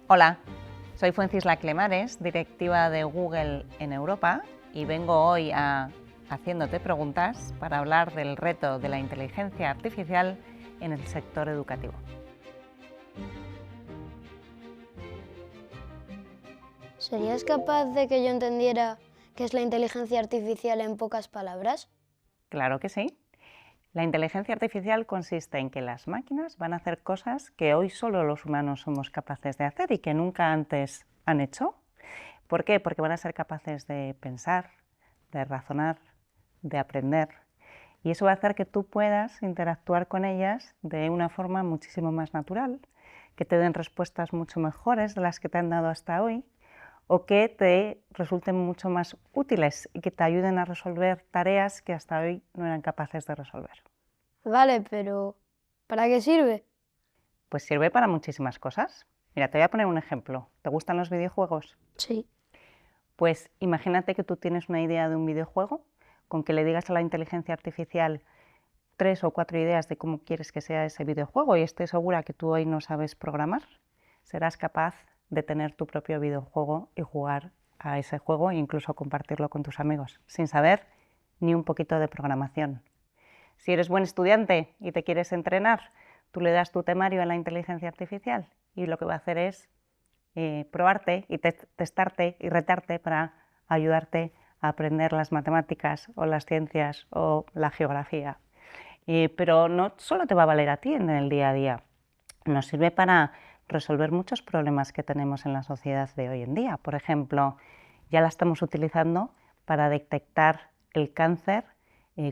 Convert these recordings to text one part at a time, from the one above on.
Hola, soy Fuencisla Clemares, directiva de Google en Europa, y vengo hoy haciéndote preguntas para hablar del reto de la inteligencia artificial en el sector educativo. ¿Serías capaz de que yo entendiera qué es la inteligencia artificial en pocas palabras? Claro que sí. La inteligencia artificial consiste en que las máquinas van a hacer cosas que hoy solo los humanos somos capaces de hacer y que nunca antes han hecho. ¿Por qué? Porque van a ser capaces de pensar, de razonar, de aprender. Y eso va a hacer que tú puedas interactuar con ellas de una forma muchísimo más natural, que te den respuestas mucho mejores de las que te han dado hasta hoy, o que te resulten mucho más útiles y que te ayuden a resolver tareas que hasta hoy no eran capaces de resolver. Vale, pero ¿para qué sirve? Pues sirve para muchísimas cosas. Mira, te voy a poner un ejemplo. ¿Te gustan los videojuegos? Sí. Pues imagínate que tú tienes una idea de un videojuego, con que le digas a la inteligencia artificial 3 o 4 ideas de cómo quieres que sea ese videojuego y estés segura que tú hoy no sabes programar, serás capaz de tener tu propio videojuego y jugar a ese juego e incluso compartirlo con tus amigos, sin saber ni un poquito de programación. Si eres buen estudiante y te quieres entrenar, tú le das tu temario a la inteligencia artificial y lo que va a hacer es probarte y testarte y retarte para ayudarte a aprender las matemáticas o las ciencias o la geografía. Pero no solo te va a valer a ti en el día a día, nos sirve para resolver muchos problemas que tenemos en la sociedad de hoy en día. Por ejemplo, ya la estamos utilizando para detectar el cáncer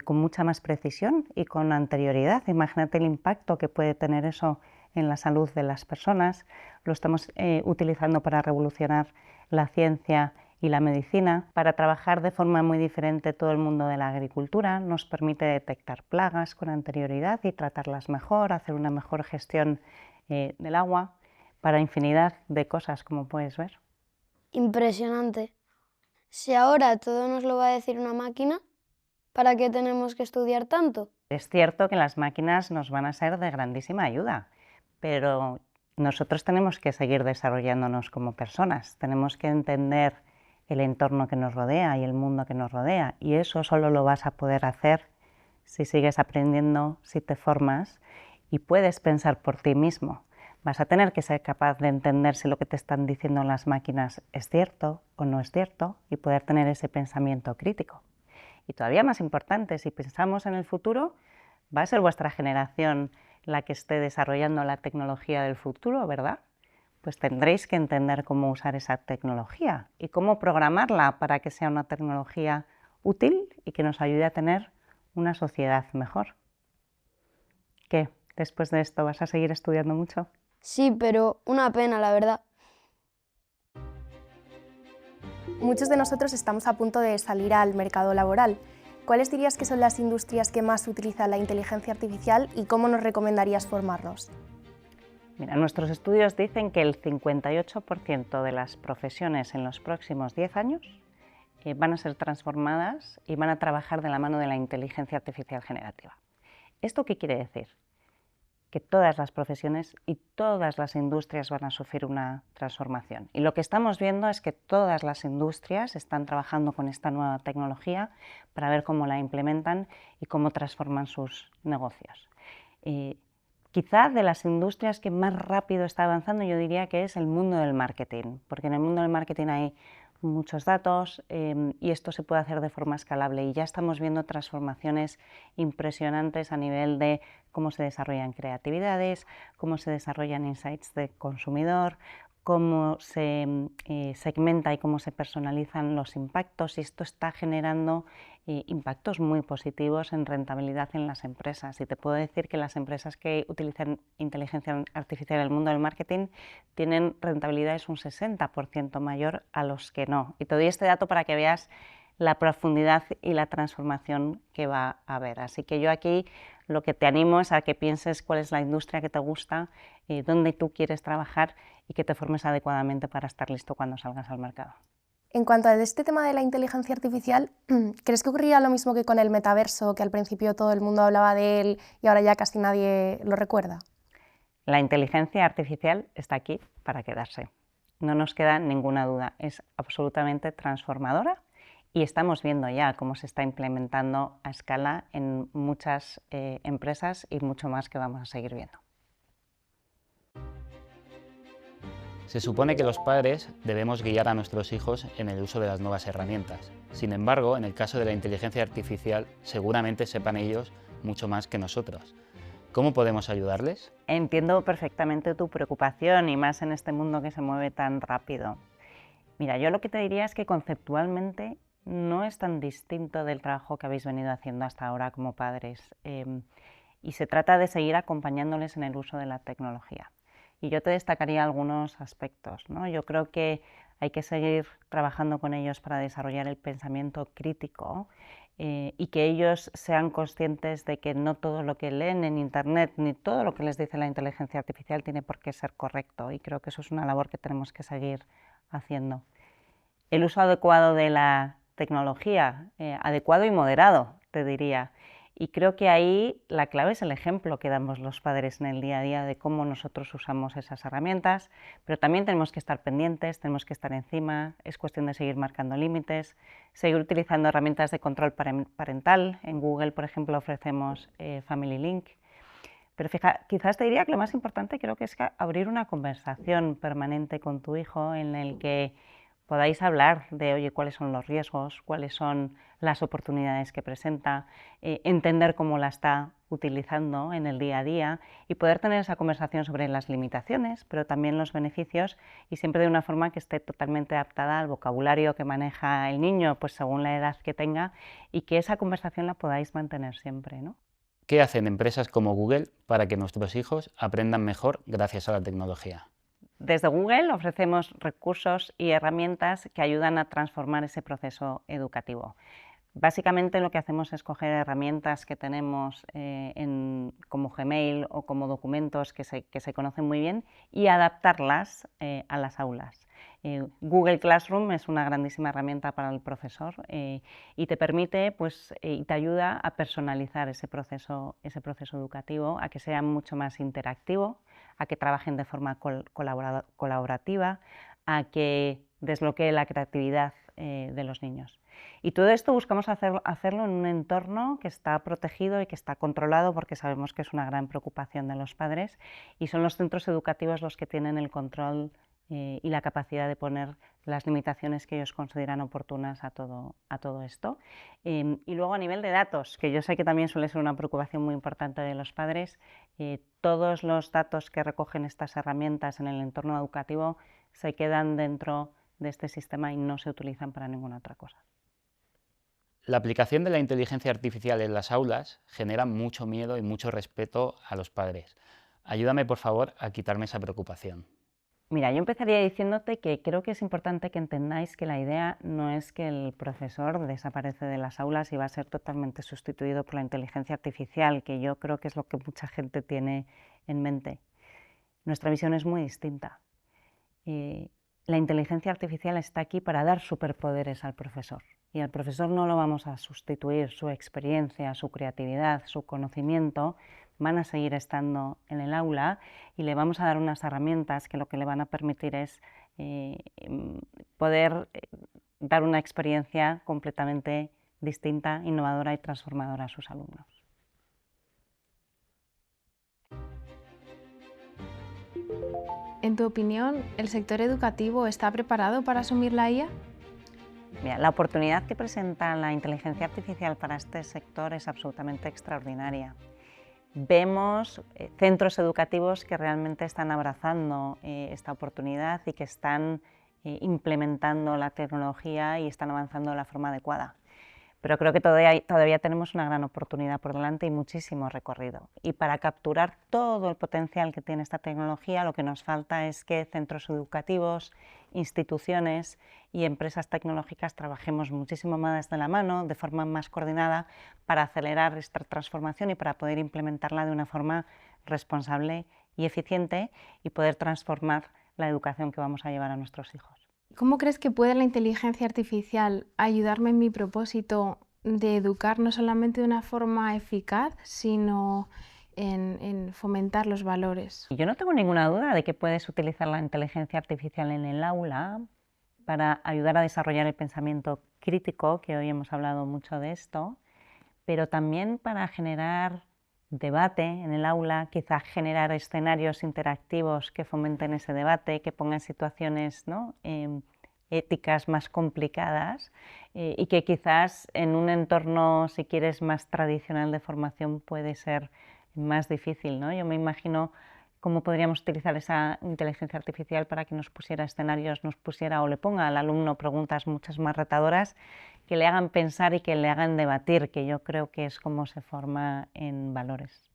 con mucha más precisión y con anterioridad. Imagínate el impacto que puede tener eso en la salud de las personas. Lo estamos utilizando para revolucionar la ciencia y la medicina, para trabajar de forma muy diferente todo el mundo de la agricultura. Nos permite detectar plagas con anterioridad y tratarlas mejor, hacer una mejor gestión del agua, para infinidad de cosas, como puedes ver. Impresionante. Si ahora todo nos lo va a decir una máquina, ¿para qué tenemos que estudiar tanto? Es cierto que las máquinas nos van a ser de grandísima ayuda, pero nosotros tenemos que seguir desarrollándonos como personas, tenemos que entender el entorno que nos rodea y el mundo que nos rodea, y eso solo lo vas a poder hacer si sigues aprendiendo, si te formas y puedes pensar por ti mismo. Vas a tener que ser capaz de entender si lo que te están diciendo las máquinas es cierto o no es cierto y poder tener ese pensamiento crítico. Y todavía más importante, si pensamos en el futuro, va a ser vuestra generación la que esté desarrollando la tecnología del futuro, ¿verdad? Pues tendréis que entender cómo usar esa tecnología y cómo programarla para que sea una tecnología útil y que nos ayude a tener una sociedad mejor. ¿Qué? ¿Después de esto vas a seguir estudiando mucho? Sí, pero una pena, la verdad. Muchos de nosotros estamos a punto de salir al mercado laboral. ¿Cuáles dirías que son las industrias que más utilizan la inteligencia artificial y cómo nos recomendarías formarnos? Mira, nuestros estudios dicen que el 58% de las profesiones en los próximos 10 años van a ser transformadas y van a trabajar de la mano de la inteligencia artificial generativa. ¿Esto qué quiere decir? Que todas las profesiones y todas las industrias van a sufrir una transformación. Y lo que estamos viendo es que todas las industrias están trabajando con esta nueva tecnología para ver cómo la implementan y cómo transforman sus negocios. Quizá de las industrias que más rápido está avanzando, yo diría que es el mundo del marketing, porque en el mundo del marketing hay muchos datos y esto se puede hacer de forma escalable y ya estamos viendo transformaciones impresionantes a nivel de cómo se desarrollan creatividades, cómo se desarrollan insights de consumidor, cómo se segmenta y cómo se personalizan los impactos, y esto está generando impactos muy positivos en rentabilidad en las empresas. Y te puedo decir que las empresas que utilizan inteligencia artificial en el mundo del marketing tienen rentabilidades un 60% mayor a los que no. Y te doy este dato para que veas la profundidad y la transformación que va a haber. Así que yo aquí lo que te animo es a que pienses cuál es la industria que te gusta, dónde tú quieres trabajar y que te formes adecuadamente para estar listo cuando salgas al mercado. En cuanto a este tema de la inteligencia artificial, ¿crees que ocurrirá lo mismo que con el metaverso, que al principio todo el mundo hablaba de él y ahora ya casi nadie lo recuerda? La inteligencia artificial está aquí para quedarse. No nos queda ninguna duda, es absolutamente transformadora y estamos viendo ya cómo se está implementando a escala en muchas empresas y mucho más que vamos a seguir viendo. Se supone que los padres debemos guiar a nuestros hijos en el uso de las nuevas herramientas. Sin embargo, en el caso de la inteligencia artificial, seguramente sepan ellos mucho más que nosotros. ¿Cómo podemos ayudarles? Entiendo perfectamente tu preocupación y más en este mundo que se mueve tan rápido. Mira, yo lo que te diría es que conceptualmente no es tan distinto del trabajo que habéis venido haciendo hasta ahora como padres y se trata de seguir acompañándoles en el uso de la tecnología. Y yo te destacaría algunos aspectos, ¿no? Yo creo que hay que seguir trabajando con ellos para desarrollar el pensamiento crítico y que ellos sean conscientes de que no todo lo que leen en Internet ni todo lo que les dice la inteligencia artificial tiene por qué ser correcto, y creo que eso es una labor que tenemos que seguir haciendo. El uso adecuado de la tecnología, adecuado y moderado, te diría. Y creo que ahí la clave es el ejemplo que damos los padres en el día a día de cómo nosotros usamos esas herramientas, pero también tenemos que estar pendientes, tenemos que estar encima, es cuestión de seguir marcando límites, seguir utilizando herramientas de control parental. En Google, por ejemplo, ofrecemos Family Link. Pero quizás te diría que lo más importante creo que es abrir una conversación permanente con tu hijo en el que podáis hablar de, oye, cuáles son los riesgos, cuáles son las oportunidades que presenta, entender cómo la está utilizando en el día a día y poder tener esa conversación sobre las limitaciones, pero también los beneficios, y siempre de una forma que esté totalmente adaptada al vocabulario que maneja el niño, pues según la edad que tenga, y que esa conversación la podáis mantener siempre, ¿no? ¿Qué hacen empresas como Google para que nuestros hijos aprendan mejor gracias a la tecnología? Desde Google ofrecemos recursos y herramientas que ayudan a transformar ese proceso educativo. Básicamente lo que hacemos es coger herramientas que tenemos como Gmail o como documentos que se conocen muy bien y adaptarlas a las aulas. Google Classroom es una grandísima herramienta para el profesor y te permite y te ayuda a personalizar ese proceso educativo, a que sea mucho más interactivo, a que trabajen de forma colaborativa, a que desbloquee la creatividad de los niños. Y todo esto buscamos hacerlo en un entorno que está protegido y que está controlado, porque sabemos que es una gran preocupación de los padres, y son los centros educativos los que tienen el control y la capacidad de poner las limitaciones que ellos consideran oportunas a todo esto. Y luego a nivel de datos, que yo sé que también suele ser una preocupación muy importante de los padres, todos los datos que recogen estas herramientas en el entorno educativo se quedan dentro de este sistema y no se utilizan para ninguna otra cosa. La aplicación de la inteligencia artificial en las aulas genera mucho miedo y mucho respeto a los padres. Ayúdame, por favor, a quitarme esa preocupación. Mira, yo empezaría diciéndote que creo que es importante que entendáis que la idea no es que el profesor desaparece de las aulas y va a ser totalmente sustituido por la inteligencia artificial, que yo creo que es lo que mucha gente tiene en mente. Nuestra visión es muy distinta. La inteligencia artificial está aquí para dar superpoderes al profesor, y al profesor no lo vamos a sustituir. Su experiencia, su creatividad, su conocimiento van a seguir estando en el aula y le vamos a dar unas herramientas que lo que le van a permitir es poder dar una experiencia completamente distinta, innovadora y transformadora a sus alumnos. En tu opinión, ¿el sector educativo está preparado para asumir la IA? Mira, la oportunidad que presenta la inteligencia artificial para este sector es absolutamente extraordinaria. Vemos centros educativos que realmente están abrazando esta oportunidad y que están implementando la tecnología y están avanzando de la forma adecuada. Pero creo que todavía tenemos una gran oportunidad por delante y muchísimo recorrido. Y para capturar todo el potencial que tiene esta tecnología, lo que nos falta es que centros educativos, instituciones y empresas tecnológicas trabajemos muchísimo más de la mano, de forma más coordinada, para acelerar esta transformación y para poder implementarla de una forma responsable y eficiente y poder transformar la educación que vamos a llevar a nuestros hijos. ¿Cómo crees que puede la inteligencia artificial ayudarme en mi propósito de educar no solamente de una forma eficaz, sino en fomentar los valores? Yo no tengo ninguna duda de que puedes utilizar la inteligencia artificial en el aula para ayudar a desarrollar el pensamiento crítico, que hoy hemos hablado mucho de esto, pero también para generar debate en el aula, quizá generar escenarios interactivos que fomenten ese debate, que pongan situaciones, ¿no?, éticas más complicadas y que quizás en un entorno, si quieres, más tradicional de formación puede ser más difícil, ¿no? Yo me imagino cómo podríamos utilizar esa inteligencia artificial para que nos pusiera escenarios, nos pusiera o le ponga al alumno preguntas muchas más retadoras que le hagan pensar y que le hagan debatir, que yo creo que es como se forma en valores.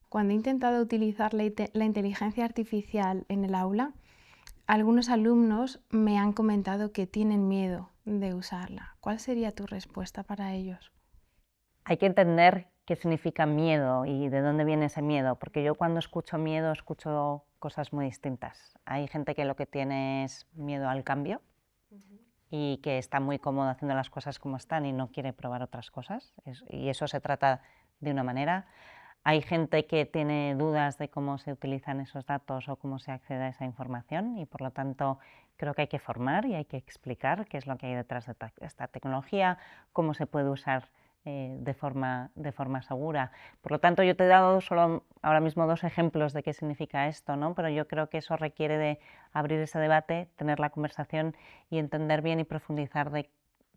Cuando he intentado utilizar la inteligencia artificial en el aula, algunos alumnos me han comentado que tienen miedo de usarla. ¿Cuál sería tu respuesta para ellos? Hay que entender qué significa miedo y de dónde viene ese miedo, porque yo cuando escucho miedo escucho cosas muy distintas. Hay gente que lo que tiene es miedo al cambio y que está muy cómodo haciendo las cosas como están y no quiere probar otras cosas, y eso se trata de una manera. Hay gente que tiene dudas de cómo se utilizan esos datos o cómo se accede a esa información y por lo tanto creo que hay que formar y hay que explicar qué es lo que hay detrás de esta tecnología, cómo se puede usar de forma segura. Por lo tanto, yo te he dado solo ahora mismo 2 ejemplos de qué significa esto, ¿no? Pero yo creo que eso requiere de abrir ese debate, tener la conversación y entender bien y profundizar de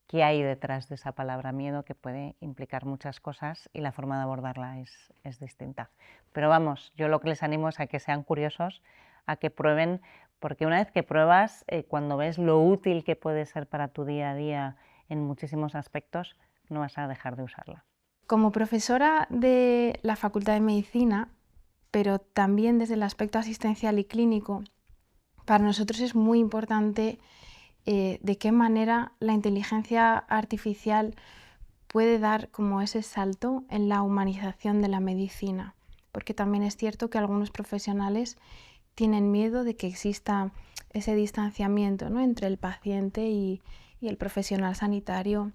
qué hay detrás de esa palabra miedo, que puede implicar muchas cosas y la forma de abordarla es distinta. Pero vamos, yo lo que les animo es a que sean curiosos, a que prueben, porque una vez que pruebas, cuando ves lo útil que puede ser para tu día a día en muchísimos aspectos, no vas a dejar de usarla. Como profesora de la Facultad de Medicina, pero también desde el aspecto asistencial y clínico, para nosotros es muy importante de qué manera la inteligencia artificial puede dar como ese salto en la humanización de la medicina, porque también es cierto que algunos profesionales tienen miedo de que exista ese distanciamiento, ¿no?, entre el paciente y el profesional sanitario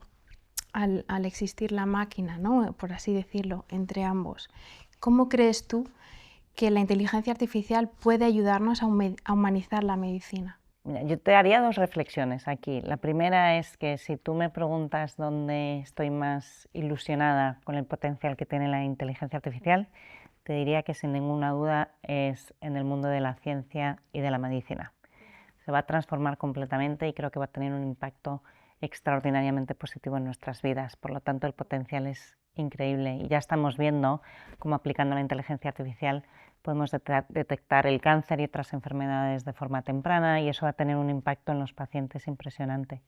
al existir la máquina, ¿no?, por así decirlo, entre ambos. ¿Cómo crees tú que la inteligencia artificial puede ayudarnos a humanizar la medicina? Mira, yo te haría 2 reflexiones aquí. La primera es que si tú me preguntas dónde estoy más ilusionada con el potencial que tiene la inteligencia artificial, te diría que sin ninguna duda es en el mundo de la ciencia y de la medicina. Se va a transformar completamente y creo que va a tener un impacto extraordinariamente positivo en nuestras vidas. Por lo tanto, el potencial es increíble y ya estamos viendo cómo aplicando la inteligencia artificial podemos detectar el cáncer y otras enfermedades de forma temprana y eso va a tener un impacto en los pacientes impresionante.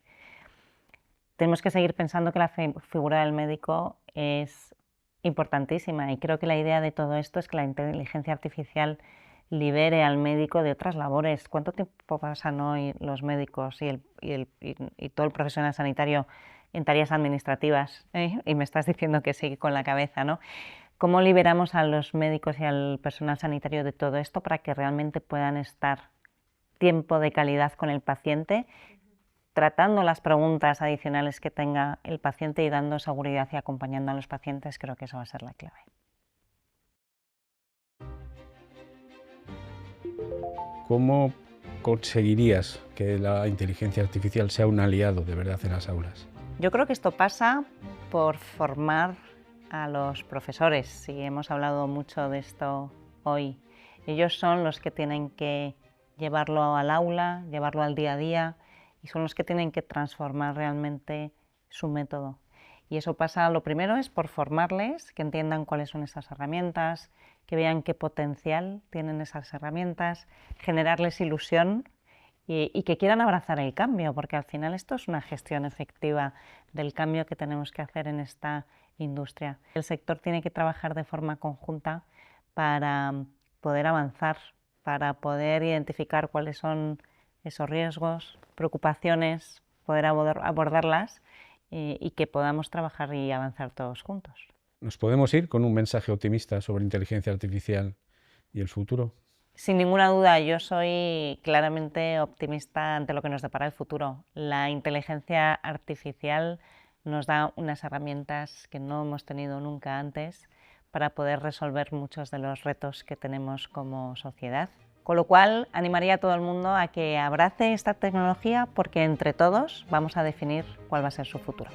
Tenemos que seguir pensando que la figura del médico es importantísima y creo que la idea de todo esto es que la inteligencia artificial libere al médico de otras labores. ¿Cuánto tiempo pasan hoy los médicos y todo el profesional sanitario en tareas administrativas? Y me estás diciendo que sí con la cabeza, ¿no? ¿Cómo liberamos a los médicos y al personal sanitario de todo esto para que realmente puedan estar tiempo de calidad con el paciente, tratando las preguntas adicionales que tenga el paciente y dando seguridad y acompañando a los pacientes? Creo que eso va a ser la clave. ¿Cómo conseguirías que la inteligencia artificial sea un aliado de verdad en las aulas? Yo creo que esto pasa por formar a los profesores, y hemos hablado mucho de esto hoy. Ellos son los que tienen que llevarlo al aula, llevarlo al día a día, y son los que tienen que transformar realmente su método. Y eso pasa, lo primero es por formarles, que entiendan cuáles son esas herramientas, que vean qué potencial tienen esas herramientas, generarles ilusión y que quieran abrazar el cambio, porque al final esto es una gestión efectiva del cambio que tenemos que hacer en esta industria. El sector tiene que trabajar de forma conjunta para poder avanzar, para poder identificar cuáles son esos riesgos, preocupaciones, poder abordarlas y que podamos trabajar y avanzar todos juntos. ¿Nos podemos ir con un mensaje optimista sobre inteligencia artificial y el futuro? Sin ninguna duda, yo soy claramente optimista ante lo que nos depara el futuro. La inteligencia artificial nos da unas herramientas que no hemos tenido nunca antes para poder resolver muchos de los retos que tenemos como sociedad. Con lo cual, animaría a todo el mundo a que abrace esta tecnología porque entre todos vamos a definir cuál va a ser su futuro.